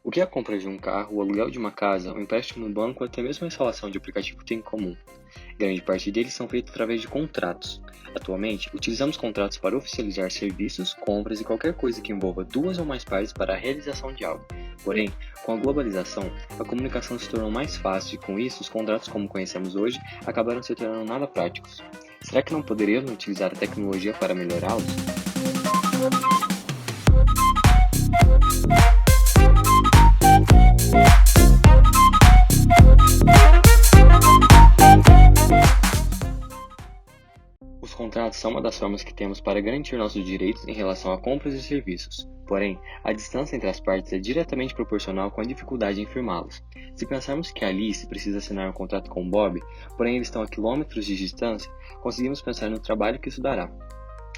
O que é a compra de um carro, o aluguel de uma casa, o empréstimo no banco ou até mesmo a instalação de aplicativo têm em comum? Grande parte deles são feitos através de contratos. Atualmente, utilizamos contratos para oficializar serviços, compras e qualquer coisa que envolva duas ou mais partes para a realização de algo. Porém, com a globalização, a comunicação se tornou mais fácil e com isso, os contratos como conhecemos hoje acabaram se tornando nada práticos. Será que não poderíamos utilizar a tecnologia para melhorá-los? Os contratos são uma das formas que temos para garantir nossos direitos em relação a compras e serviços. Porém, a distância entre as partes é diretamente proporcional com a dificuldade em firmá-los. Se pensarmos que Alice precisa assinar um contrato com Bob, porém eles estão a quilômetros de distância, conseguimos pensar no trabalho que isso dará.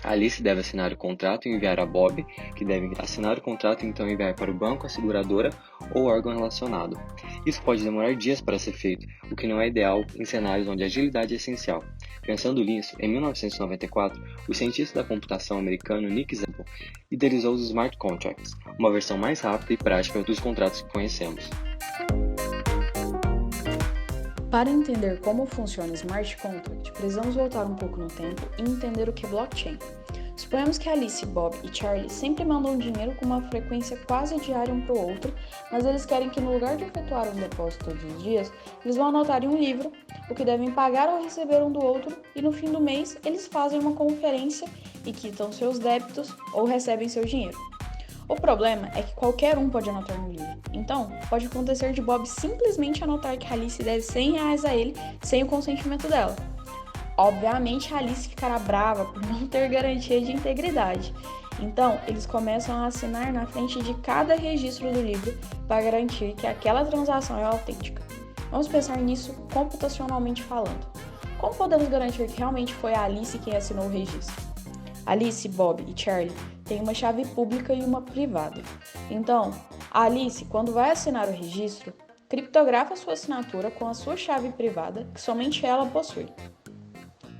Alice deve assinar o contrato e enviar a Bob, que deve assinar o contrato e então enviar para o banco, a seguradora ou órgão relacionado. Isso pode demorar dias para ser feito, o que não é ideal em cenários onde a agilidade é essencial. Pensando nisso, em 1994, o cientista da computação americano Nick Szabo idealizou os Smart Contracts, uma versão mais rápida e prática dos contratos que conhecemos. Para entender como funciona o Smart Contract, precisamos voltar um pouco no tempo e entender o que é blockchain. Suponhamos que Alice, Bob e Charlie sempre mandam dinheiro com uma frequência quase diária um para o outro, mas eles querem que no lugar de efetuar um depósito todos os dias, eles vão anotar em um livro o que devem pagar ou receber um do outro e no fim do mês eles fazem uma conferência e quitam seus débitos ou recebem seu dinheiro. O problema é que qualquer um pode anotar no livro. Então, pode acontecer de Bob simplesmente anotar que Alice deve R$100 a ele sem o consentimento dela. Obviamente, Alice ficará brava por não ter garantia de integridade. Então, eles começam a assinar na frente de cada registro do livro para garantir que aquela transação é autêntica. Vamos pensar nisso computacionalmente falando. Como podemos garantir que realmente foi a Alice quem assinou o registro? Alice, Bob e Charlie têm uma chave pública e uma privada. Então, a Alice, quando vai assinar o registro, criptografa sua assinatura com a sua chave privada, que somente ela possui.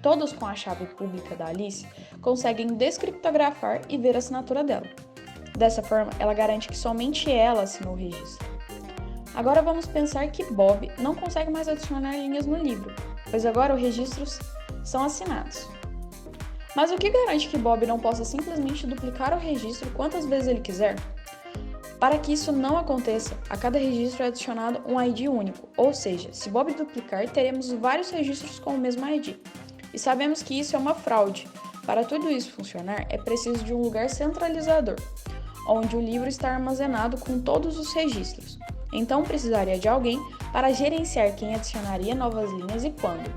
Todos com a chave pública da Alice conseguem descriptografar e ver a assinatura dela. Dessa forma, ela garante que somente ela assinou o registro. Agora vamos pensar que Bob não consegue mais adicionar linhas no livro, pois agora os registros são assinados. Mas o que garante que Bob não possa simplesmente duplicar o registro quantas vezes ele quiser? Para que isso não aconteça, a cada registro é adicionado um ID único, ou seja, se Bob duplicar, teremos vários registros com o mesmo ID. E sabemos que isso é uma fraude. Para tudo isso funcionar, é preciso de um lugar centralizador, onde o livro está armazenado com todos os registros. Então precisaria de alguém para gerenciar quem adicionaria novas linhas e quando.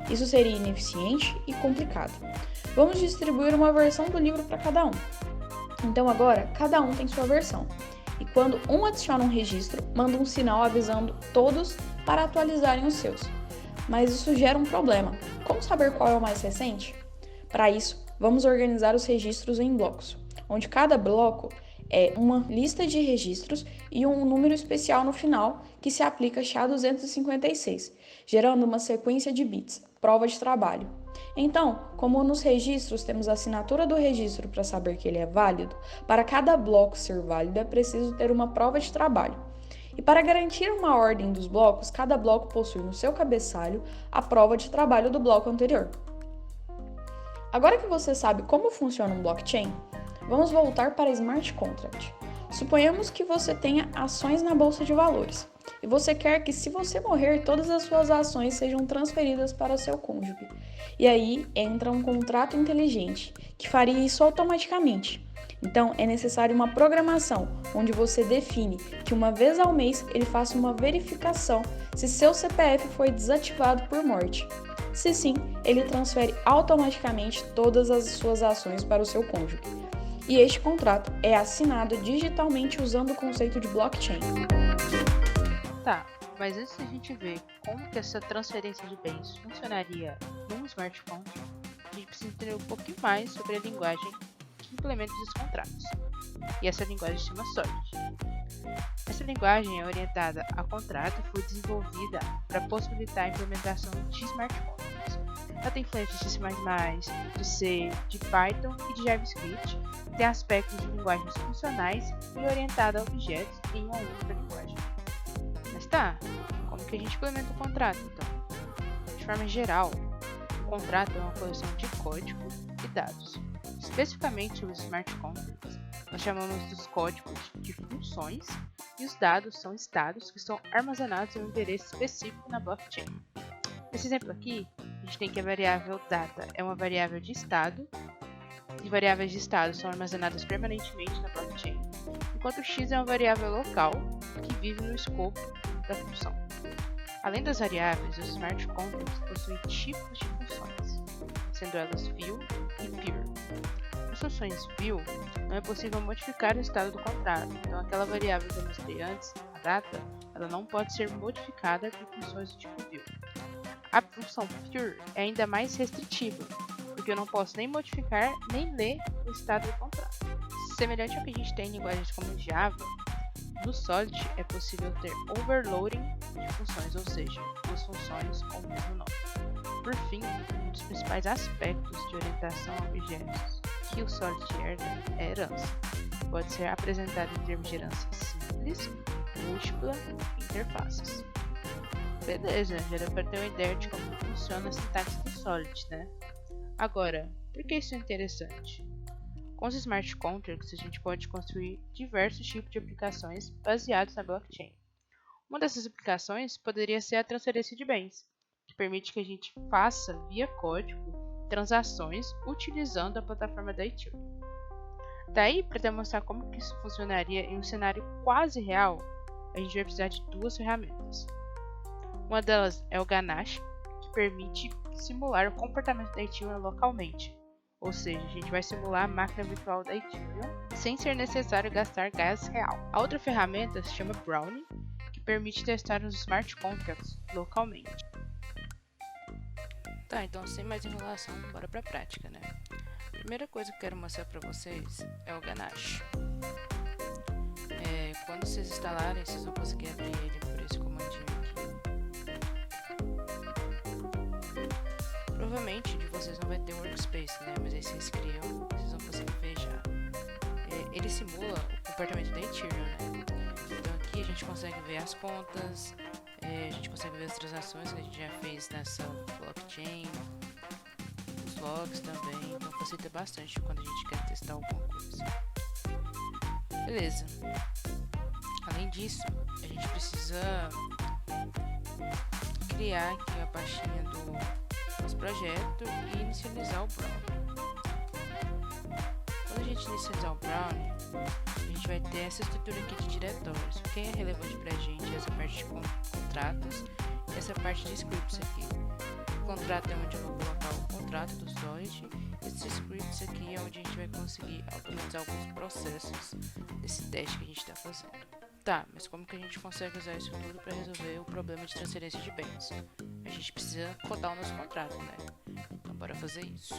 Isso seria ineficiente e complicado. Vamos distribuir uma versão do livro para cada um. Então agora, cada um tem sua versão. E quando um adiciona um registro, manda um sinal avisando todos para atualizarem os seus. Mas isso gera um problema. Como saber qual é o mais recente? Para isso, vamos organizar os registros em blocos, onde cada bloco é uma lista de registros e um número especial no final que se aplica SHA-256, gerando uma sequência de bits, prova de trabalho. Então, como nos registros temos a assinatura do registro para saber que ele é válido, para cada bloco ser válido é preciso ter uma prova de trabalho. E para garantir uma ordem dos blocos, cada bloco possui no seu cabeçalho a prova de trabalho do bloco anterior. Agora que você sabe como funciona um blockchain, vamos voltar para Smart Contract. Suponhamos que você tenha ações na bolsa de valores e você quer que, se você morrer, todas as suas ações sejam transferidas para seu cônjuge. E aí entra um contrato inteligente que faria isso automaticamente. Então, é necessário uma programação onde você define que uma vez ao mês ele faça uma verificação se seu CPF foi desativado por morte. Se sim, ele transfere automaticamente todas as suas ações para o seu cônjuge. E este contrato é assinado digitalmente usando o conceito de blockchain. Tá, mas antes da gente ver como que essa transferência de bens funcionaria num smart contract, a gente precisa entender um pouquinho mais sobre a linguagem que implementa esses contratos. E essa linguagem se chama Solid. Essa linguagem é orientada a contrato e foi desenvolvida para possibilitar a implementação de smart contracts. Ela tem influências de C++, de C, de Python e de JavaScript. Tem aspectos de linguagens funcionais e orientada a objetos em uma outra linguagem. Mas tá, como que a gente implementa o contrato então? De forma geral, o contrato é uma coleção de código e dados. Especificamente os smart contracts, nós chamamos dos códigos de funções e os dados são estados que são armazenados em um endereço específico na blockchain. Nesse exemplo aqui, a gente tem que a variável data é uma variável de estado e variáveis de estado são armazenadas permanentemente na blockchain, enquanto x é uma variável local que vive no escopo da função. Além das variáveis, os smart contracts possuem tipos de funções, sendo elas view e pure. Nas funções view, não é possível modificar o estado do contrato, então aquela variável que eu mostrei antes, a data, ela não pode ser modificada por funções do tipo view. A função pure é ainda mais restritiva, porque eu não posso nem modificar nem ler o estado do contrato. Semelhante ao que a gente tem em linguagens como Java, no Solid é possível ter overloading de funções, ou seja, duas funções com o mesmo nome. Por fim, um dos principais aspectos de orientação a objetos que o Solid herda é a herança. Pode ser apresentado em termos de herança simples, múltipla e interfaces. Beleza, já deu para ter uma ideia de como funciona a sintaxe do Solid, né? Agora, por que isso é interessante? Com os smart contracts, a gente pode construir diversos tipos de aplicações baseados na blockchain. Uma dessas aplicações poderia ser a transferência de bens, que permite que a gente faça, via código, transações utilizando a plataforma da Ethereum. Daí, para demonstrar como que isso funcionaria em um cenário quase real, a gente vai precisar de duas ferramentas. Uma delas é o Ganache, que permite simular o comportamento da Ethereum localmente. Ou seja, a gente vai simular a máquina virtual da Ethereum sem ser necessário gastar gás real. A outra ferramenta se chama Brownie, que permite testar os smart contracts localmente. Tá, então sem mais enrolação, bora pra prática, né? A primeira coisa que eu quero mostrar pra vocês é o Ganache. Quando vocês instalarem, vocês vão conseguir abrir ele por esse comandinho aqui. Provavelmente de vocês não vai ter workspace, né? Mas aí vocês criam, vocês vão conseguir ver já. Ele simula o comportamento da Ethereum, né? Então aqui a gente consegue ver as contas, a gente consegue ver as transações que a gente já fez nessa blockchain, os logs também, então facilita bastante quando a gente quer testar alguma coisa. Beleza. Além disso, a gente precisa criar aqui a pastinha do nosso projeto e inicializar o Brownie. Quando a gente inicializar o Brownie, a gente vai ter essa estrutura aqui de diretórios. O que é relevante pra gente é essa parte de contratos e essa parte de scripts aqui. O contrato é onde eu vou colocar o contrato do Solid. Esses scripts aqui é onde a gente vai conseguir automatizar alguns processos desse teste que a gente está fazendo. Tá, mas como que a gente consegue usar isso tudo para resolver o problema de transferência de bens? A gente precisa codar o nosso contrato, né? Então bora fazer isso.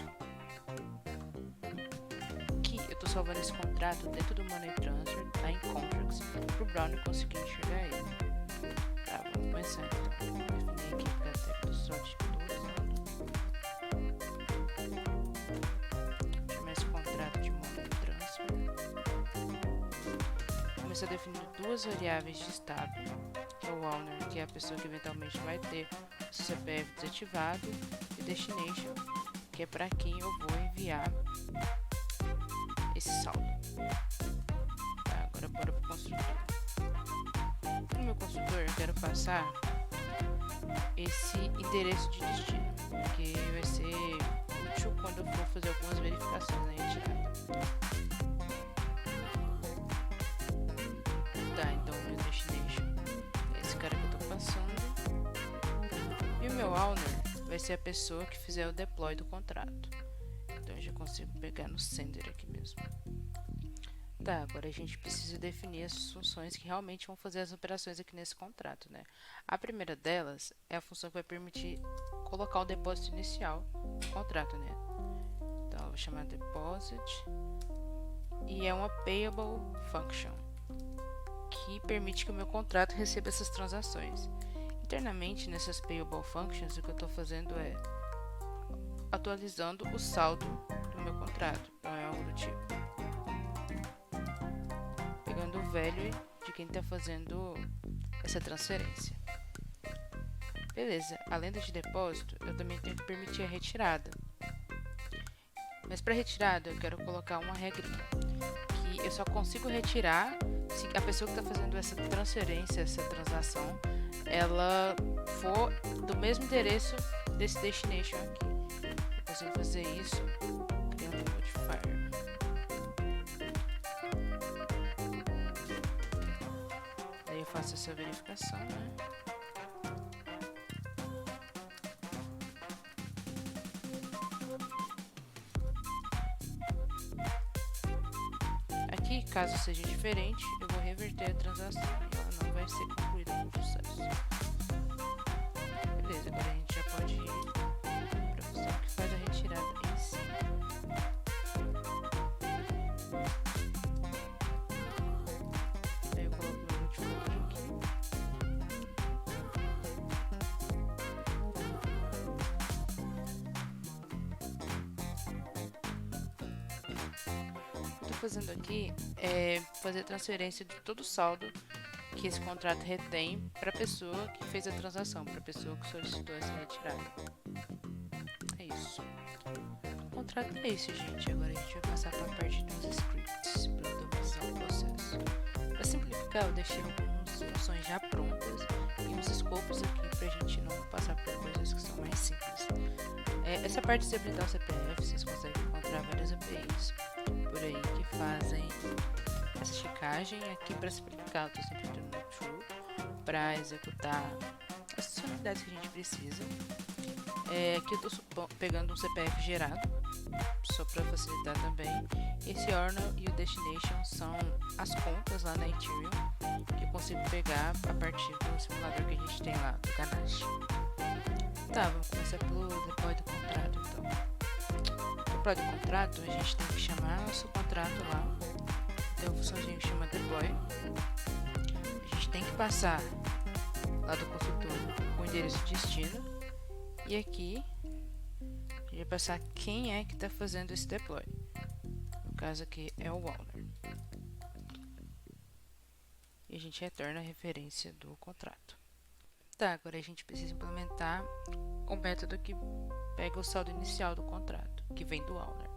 Aqui eu estou salvando esse contrato dentro do Money Transfer, tá em Contracts, para o Brownie conseguir enxergar ele. Tá, vamos começar então. Definir aqui a carteira do Solid chamar esse contrato de Money Transfer. Começar definindo duas variáveis de estado, que é o owner, que é a pessoa que eventualmente vai ter o CPF desativado, e destination, que é para quem eu vou enviar esse saldo. Tá, agora bora para o construtor. No meu construtor eu quero passar esse endereço de destino, que vai ser útil quando eu for fazer algumas verificações na retirada. Tá, então o meu destination é esse cara que eu tô passando. E o meu owner vai ser a pessoa que fizer o deploy do contrato. Então eu já consigo pegar no sender aqui mesmo. Tá, agora a gente precisa definir as funções que realmente vão fazer as operações aqui nesse contrato, né? A primeira delas é a função que vai permitir colocar o depósito inicial no contrato, né? Então eu vou chamar deposit e é uma payable function que permite que o meu contrato receba essas transações. Internamente nessas payable functions, o que eu estou fazendo é atualizando o saldo do meu contrato, então é algo do tipo. Pegando o value de quem está fazendo essa transferência. Beleza, além de depósito, eu também tenho que permitir a retirada. Mas para retirada, eu quero colocar uma regrinha, que eu só consigo retirar se a pessoa que está fazendo essa transferência, essa transação, ela for do mesmo endereço desse destination aqui. Eu consigo fazer isso criando um modifier. Daí eu faço essa verificação, né? Aqui, caso seja diferente, eu vou reverter a transação e ela não vai ser concluída com sucesso. Beleza, agora a gente já pode ir para a função que faz a retirada em si. Aí eu coloco meu multiplier aqui. Fazendo aqui é fazer a transferência de todo o saldo que esse contrato retém para a pessoa que fez a transação, para a pessoa que solicitou essa retirada. É isso. O contrato é isso, gente. Agora a gente vai passar para a parte dos scripts para automatizar o processo. Para simplificar, eu deixei algumas funções já prontas e uns escopos aqui para a gente não passar por coisas que são mais simples. Essa parte de habilitar o CPF, vocês conseguem encontrar várias APIs por aí que fazem essa checagem. Aqui para simplificar, eu estou sempre entrando no True para executar as funcionalidades que a gente precisa. Aqui eu estou pegando um CPF gerado, só para facilitar também. Esse Ordinal e o Destination são as contas lá na Ethereum que eu consigo pegar a partir do simulador que a gente tem lá, do Ganache. Tá, vamos começar pelo deploy do contrato então. Deploy do contrato, a gente tem que chamar nosso contrato lá. Tem uma funçãozinha que chama deploy. A gente tem que passar lá do consultor o endereço de destino. E aqui a gente vai passar quem é que está fazendo esse deploy. No caso aqui é o owner. E a gente retorna a referência do contrato. Tá, agora a gente precisa implementar o método que pega o saldo inicial do contrato, que vem do owner.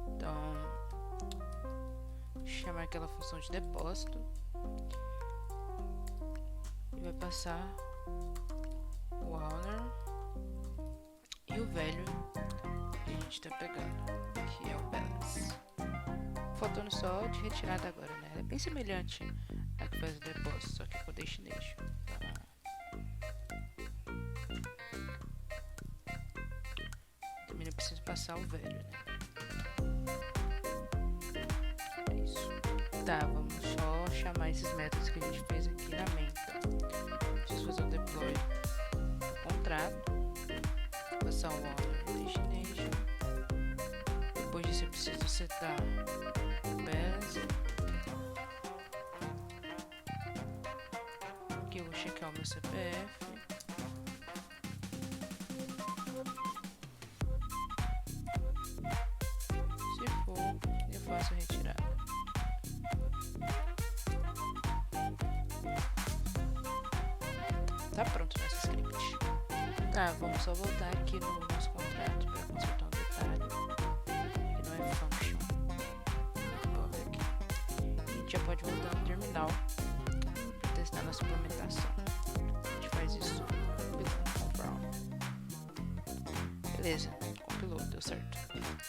Então, chamar aquela função de depósito e vai passar o owner e o value que a gente está pegando, que é o balance. Faltando só de retirada agora, né? Ela é bem semelhante à que faz o depósito, só que com destination. Também não preciso passar o value, né? É isso. Tá, vamos só chamar esses métodos que a gente fez aqui na main. Preciso fazer o deploy do contrato, passar o owner no destination. Depois disso eu preciso setar o balance. Aqui eu vou checar o meu CPF. Se for, eu faço a retirada. Tá pronto nosso script. Tá, vamos só voltar aqui no nosso contrato para consertar um detalhe que não é function. Vou ver aqui. A gente já pode voltar no terminal para testar nossa implementação. A gente faz isso compilando com o Brown. Beleza, compilou, deu certo.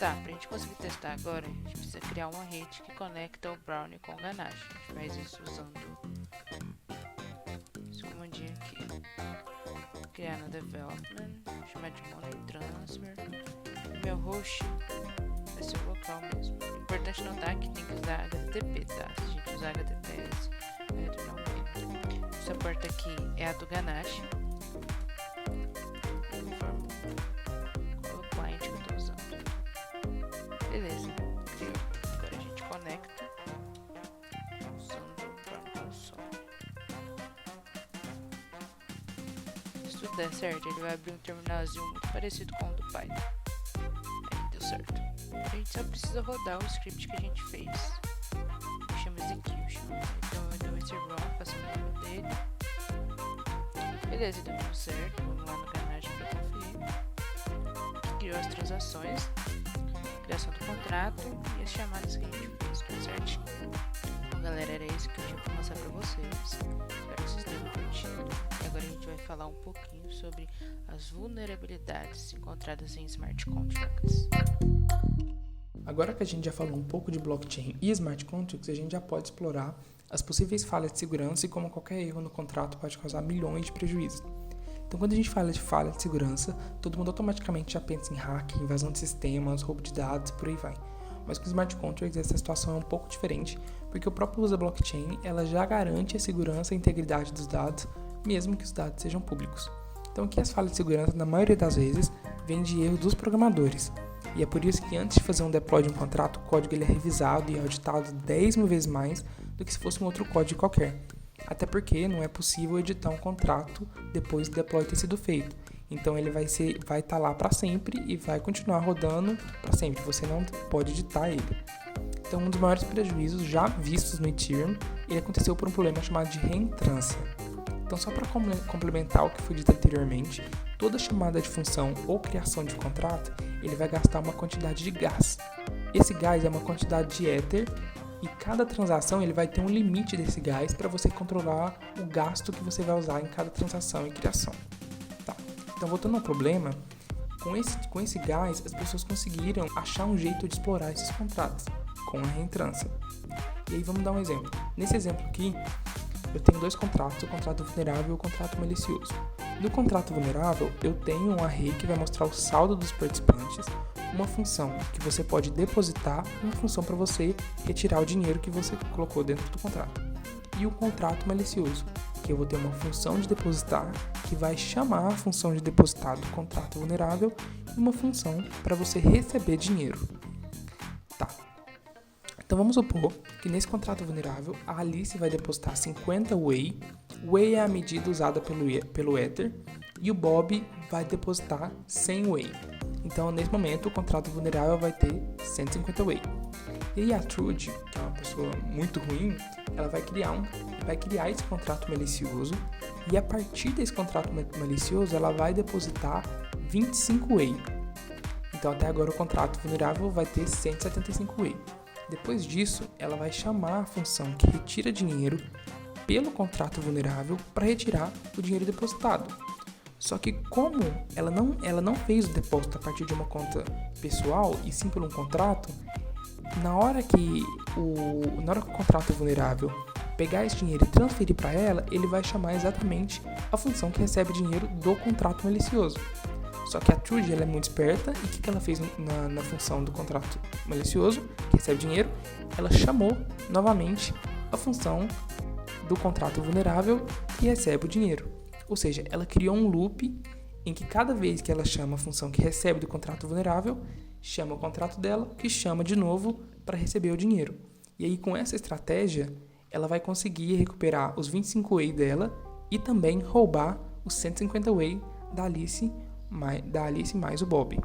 Tá, pra gente conseguir testar agora, a gente precisa criar uma rede que conecta o Brownie com o Ganache. A gente faz isso usando esse comandinho aqui. Criar no development, chamar de money transfer. Meu host vai ser o local mesmo. Importante notar que tem que usar HTTP, tá? Se a gente usar HTTPS, vai retornar um erro. Essa porta aqui é a do Ganache. Conforme o client que eu estou usando. Beleza, criou. Agora a gente conecta usando o Brown Console. tudo der certo, ele vai abrir um terminalzinho muito parecido com o do Python. Aí deu certo. A gente só precisa rodar o script que a gente fez. Chama execution. Então eu dou esse run, faço o nome dele. Beleza, deu tudo certo. Vamos lá no Granage para conferir. Criou as transações, criação do contrato e as chamadas que a gente fez, tudo certinho. Então galera, era isso que eu tinha para mostrar para vocês. Espero que vocês tenham curtido. E agora a gente vai falar um pouquinho sobre as vulnerabilidades encontradas em smart contracts. Agora que a gente já falou um pouco de blockchain e smart contracts, a gente já pode explorar as possíveis falhas de segurança e como qualquer erro no contrato pode causar milhões de prejuízos. Então, quando a gente fala de falha de segurança, todo mundo automaticamente já pensa em hack, invasão de sistemas, roubo de dados e por aí vai. Mas com smart contracts essa situação é um pouco diferente, porque o próprio uso da blockchain ela já garante a segurança e a integridade dos dados, mesmo que os dados sejam públicos. Então, aqui as falhas de segurança, na maioria das vezes, vêm de erro dos programadores. E é por isso que antes de fazer um deploy de um contrato, o código ele é revisado e auditado 10 mil vezes mais do que se fosse um outro código qualquer. Até porque não é possível editar um contrato depois do deploy ter sido feito. Então ele vai estar lá para sempre e vai continuar rodando para sempre. Você não pode editar ele. Então um dos maiores prejuízos já vistos no Ethereum, ele aconteceu por um problema chamado de reentrância. Então só para complementar o que foi dito anteriormente, toda chamada de função ou criação de contrato, ele vai gastar uma quantidade de gás. Esse gás é uma quantidade de Ether e cada transação ele vai ter um limite desse gás para você controlar o gasto que você vai usar em cada transação e criação. Tá. Então voltando ao problema, com esse gás as pessoas conseguiram achar um jeito de explorar esses contratos com a reentrância. E aí vamos dar um exemplo. Nesse exemplo aqui, eu tenho dois contratos, o contrato vulnerável e o contrato malicioso. No contrato vulnerável, eu tenho um array que vai mostrar o saldo dos participantes, uma função que você pode depositar e uma função para você retirar o dinheiro que você colocou dentro do contrato. E o contrato malicioso, que eu vou ter uma função de depositar que vai chamar a função de depositar do contrato vulnerável e uma função para você receber dinheiro. Tá. Então vamos supor que nesse contrato vulnerável a Alice vai depositar 50 Whey. Whey é a medida usada pelo Ether e o Bob vai depositar 100 Whey. Então nesse momento o contrato vulnerável vai ter 150 Whey. E aí a Trude, que é uma pessoa muito ruim, ela vai criar esse contrato malicioso e a partir desse contrato malicioso ela vai depositar 25 Whey. Então até agora o contrato vulnerável vai ter 175 Whey. Depois disso, ela vai chamar a função que retira dinheiro pelo contrato vulnerável para retirar o dinheiro depositado. Só que como ela não fez o depósito a partir de uma conta pessoal e sim por um contrato, na hora que o contrato vulnerável pegar esse dinheiro e transferir para ela, ele vai chamar exatamente a função que recebe dinheiro do contrato malicioso. Só que a Trude ela é muito esperta e o que ela fez na função do contrato malicioso, que recebe dinheiro, ela chamou novamente a função do contrato vulnerável que recebe o dinheiro. Ou seja, ela criou um loop em que cada vez que ela chama a função que recebe do contrato vulnerável, chama o contrato dela, que chama de novo para receber o dinheiro. E aí com essa estratégia, ela vai conseguir recuperar os 25 Whey dela e também roubar os 150 Whey da Alice mais o Bob.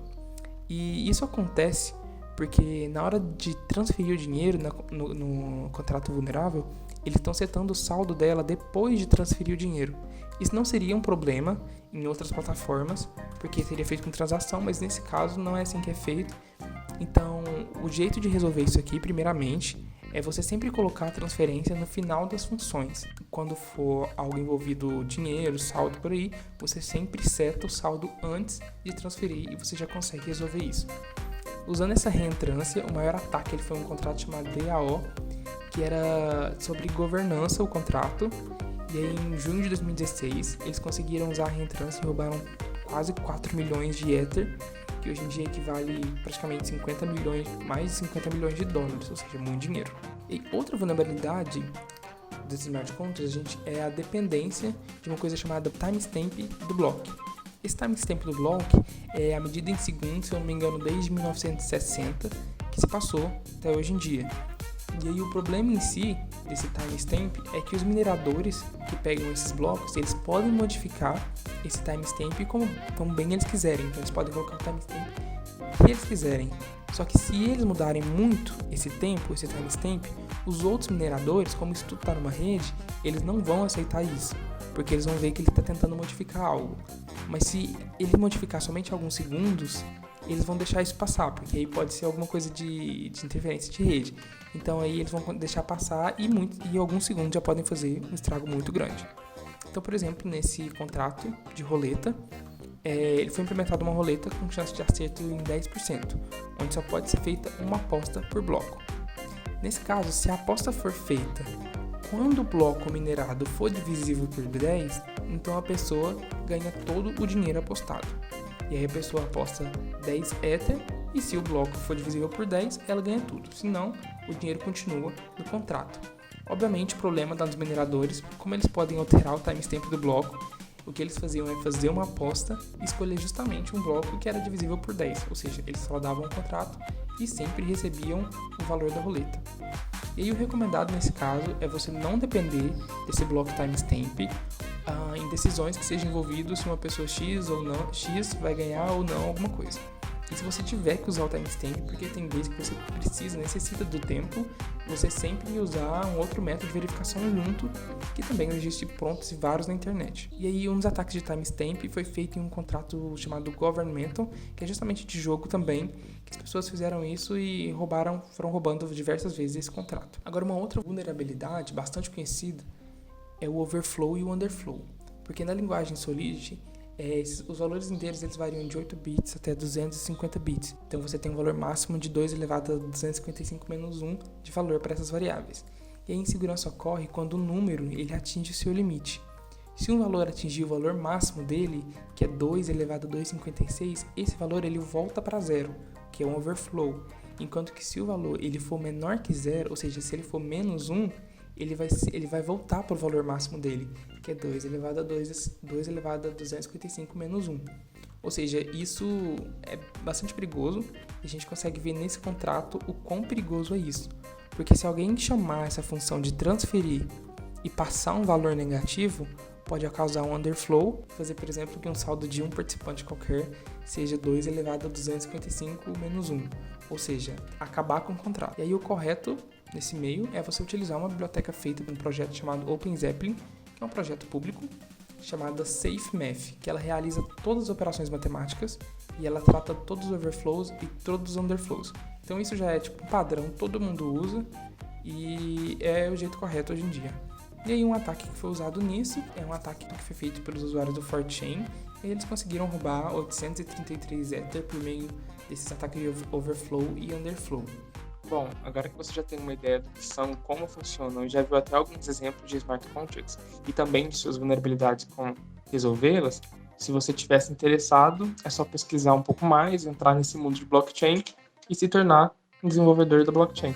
E isso acontece porque na hora de transferir o dinheiro no contrato vulnerável, eles estão setando o saldo dela depois de transferir o dinheiro. Isso não seria um problema em outras plataformas, porque seria feito com transação, mas nesse caso não é assim que é feito. Então, o jeito de resolver isso aqui, primeiramente, é você sempre colocar a transferência no final das funções. Quando for algo envolvido dinheiro, saldo por aí, você sempre seta o saldo antes de transferir e você já consegue resolver isso. Usando essa reentrância, o maior ataque ele foi um contrato chamado DAO, que era sobre governança o contrato. E aí, em junho de 2016, eles conseguiram usar a reentrância e roubaram quase 4 milhões de Ether, que hoje em dia equivale praticamente mais de 50 milhões de dólares, ou seja, muito dinheiro. E outra vulnerabilidade desses smart contracts, é a dependência de uma coisa chamada timestamp do bloco. Esse timestamp do bloco é a medida em segundos, se eu não me engano, desde 1960, que se passou até hoje em dia. E aí o problema em si desse timestamp é que os mineradores que pegam esses blocos, eles podem modificar esse timestamp como bem eles quiserem. Então, eles podem colocar o timestamp que eles quiserem. Só que se eles mudarem muito esse tempo, esse timestamp, os outros mineradores, como isso tudo está numa rede, eles não vão aceitar isso, porque eles vão ver que ele está tentando modificar algo. Mas se ele modificar somente alguns segundos, eles vão deixar isso passar, porque aí pode ser alguma coisa de interferência de rede. Então aí eles vão deixar passar e alguns segundos já podem fazer um estrago muito grande. Então, por exemplo, nesse contrato de roleta, ele foi implementada uma roleta com chance de acerto em 10%, onde só pode ser feita uma aposta por bloco. Nesse caso, se a aposta for feita quando o bloco minerado for divisível por 10, então a pessoa ganha todo o dinheiro apostado. E aí a pessoa aposta 10 Ether, e se o bloco for divisível por 10, ela ganha tudo. Se não, o dinheiro continua no contrato. Obviamente, o problema dos mineradores, como eles podem alterar o timestamp do bloco, o que eles faziam é fazer uma aposta e escolher justamente um bloco que era divisível por 10, ou seja, eles só davam um contrato e sempre recebiam o valor da roleta. E aí o recomendado nesse caso é você não depender desse bloco timestamp em decisões que sejam envolvidas se uma pessoa X vai ganhar ou não alguma coisa. E se você tiver que usar o timestamp, porque tem vezes que você necessita do tempo, você sempre usar um outro método de verificação junto, que também existe prontos e vários na internet. E aí um dos ataques de timestamp foi feito em um contrato chamado Governmental, que é justamente de jogo também, que as pessoas fizeram isso e foram roubando diversas vezes esse contrato. Agora, uma outra vulnerabilidade bastante conhecida é o overflow e o underflow, porque na linguagem Solidity, os valores inteiros eles variam de 8 bits até 250 bits. Então você tem um valor máximo de 2 elevado a 255 menos 1 de valor para essas variáveis. E a insegurança ocorre quando o número ele atinge o seu limite. Se um valor atingir o valor máximo dele, que é 2 elevado a 256, esse valor ele volta para zero, que é um overflow. Enquanto que se o valor ele for menor que zero, ou seja, se ele for menos 1, ele vai voltar para o valor máximo dele, que é 2 elevado a 255 menos 1. Ou seja, isso é bastante perigoso e a gente consegue ver nesse contrato o quão perigoso é isso. Porque se alguém chamar essa função de transferir e passar um valor negativo, pode causar um underflow, fazer, por exemplo, que um saldo de um participante qualquer seja 2 elevado a 255 menos 1. Ou seja, acabar com o contrato. E aí o correto nesse meio é você utilizar uma biblioteca feita por um projeto chamado OpenZeppelin, que é um projeto público, chamada SafeMath, que ela realiza todas as operações matemáticas e ela trata todos os overflows e todos os underflows. Então isso já é tipo um padrão, todo mundo usa e é o jeito correto hoje em dia. E aí um ataque que foi usado nisso é um ataque que foi feito pelos usuários do 4chan e eles conseguiram roubar 833 Ether por meio desses ataques de overflow e underflow. Bom, agora que você já tem uma ideia do que são, como funcionam e já viu até alguns exemplos de smart contracts e também de suas vulnerabilidades com resolvê-las, se você tivesse interessado, é só pesquisar um pouco mais, entrar nesse mundo de blockchain e se tornar um desenvolvedor da blockchain.